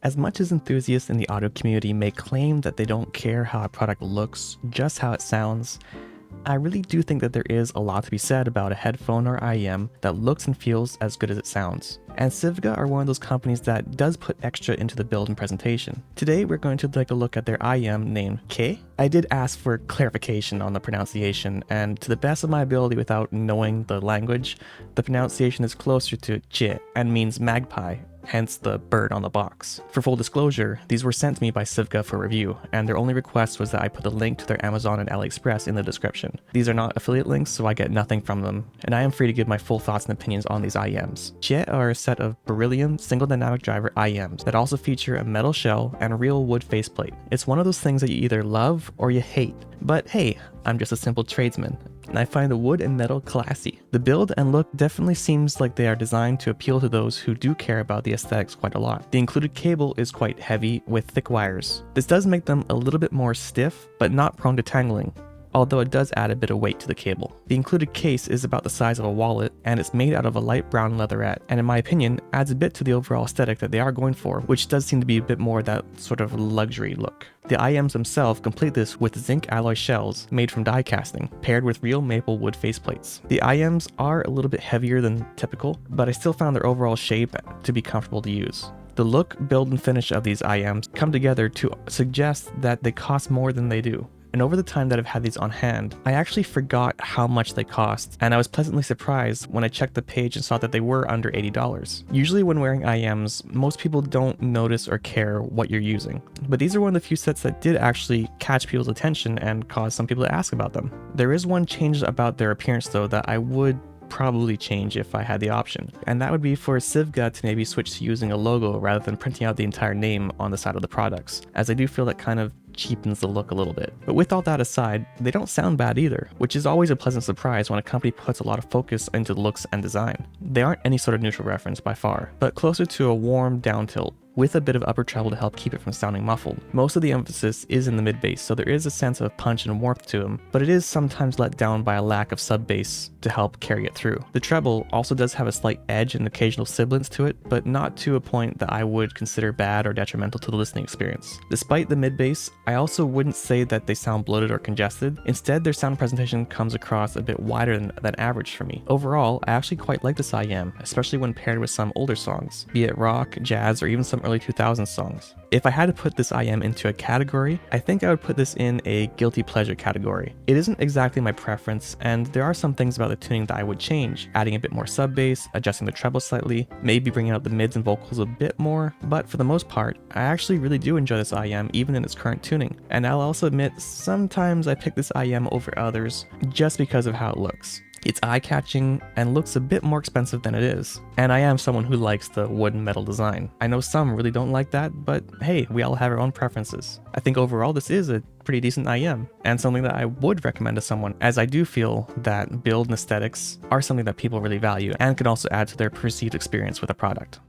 As much as enthusiasts in the audio community may claim that they don't care how a product looks, just how it sounds, I really do think that there is a lot to be said about a headphone or IEM that looks and feels as good as it sounds. And Sivga are one of those companies that does put extra into the build and presentation. Today we're going to take a look at their IEM named Que. I did ask for clarification on the pronunciation, and to the best of my ability without knowing the language, the pronunciation is closer to Che and means magpie, hence the bird on the box. For full disclosure, these were sent to me by Sivga for review, and their only request was that I put the link to their Amazon and AliExpress in the description. These are not affiliate links, so I get nothing from them, and I am free to give my full thoughts and opinions on these IEMs. Che are a set of beryllium single dynamic driver IEMs that also feature a metal shell and a real wood faceplate. It's one of those things that you either love or you hate, but hey, I'm just a simple tradesman, and I find the wood and metal classy. The build and look definitely seems like they are designed to appeal to those who do care about the aesthetics quite a lot. The included cable is quite heavy with thick wires. This does make them a little bit more stiff, but not prone to tangling, although it does add a bit of weight to the cable. The included case is about the size of a wallet, and it's made out of a light brown leatherette, and in my opinion, adds a bit to the overall aesthetic that they are going for, which does seem to be a bit more that sort of luxury look. The IEMs themselves complete this with zinc alloy shells made from die casting, paired with real maple wood faceplates. The IEMs are a little bit heavier than typical, but I still found their overall shape to be comfortable to use. The look, build, and finish of these IEMs come together to suggest that they cost more than they do. And over the time that I've had these on hand, I actually forgot how much they cost, and I was pleasantly surprised when I checked the page and saw that they were under $80. Usually when wearing IEMs, most people don't notice or care what you're using, but these are one of the few sets that did actually catch people's attention and cause some people to ask about them. There is one change about their appearance though that I would probably change if I had the option, and that would be for Sivga to maybe switch to using a logo rather than printing out the entire name on the side of the products, as I do feel that kind of cheapens the look a little bit. But with all that aside, they don't sound bad either, which is always a pleasant surprise when a company puts a lot of focus into the looks and design. They aren't any sort of neutral reference by far, but closer to a warm down tilt, with a bit of upper treble to help keep it from sounding muffled. Most of the emphasis is in the mid bass, so there is a sense of punch and warmth to them, but it is sometimes let down by a lack of sub bass to help carry it through. The treble also does have a slight edge and occasional sibilance to it, but not to a point that I would consider bad or detrimental to the listening experience. Despite the mid bass, I also wouldn't say that they sound bloated or congested. Instead, their sound presentation comes across a bit wider than average for me. Overall, I actually quite like this IEM, especially when paired with some older songs, be it rock, jazz, or even some early 2000s songs. If I had to put this IEM into a category, I think I would put this in a guilty pleasure category. It isn't exactly my preference, and there are some things about the tuning that I would change, adding a bit more sub bass, adjusting the treble slightly, maybe bringing out the mids and vocals a bit more, but for the most part, I actually really do enjoy this IEM even in its current tuning. And I'll also admit, sometimes I pick this IEM over others just because of how it looks. It's eye-catching and looks a bit more expensive than it is. And I am someone who likes the wood and metal design. I know some really don't like that, but hey, we all have our own preferences. I think overall this is a pretty decent IEM, and something that I would recommend to someone, as I do feel that build and aesthetics are something that people really value and can also add to their perceived experience with a product.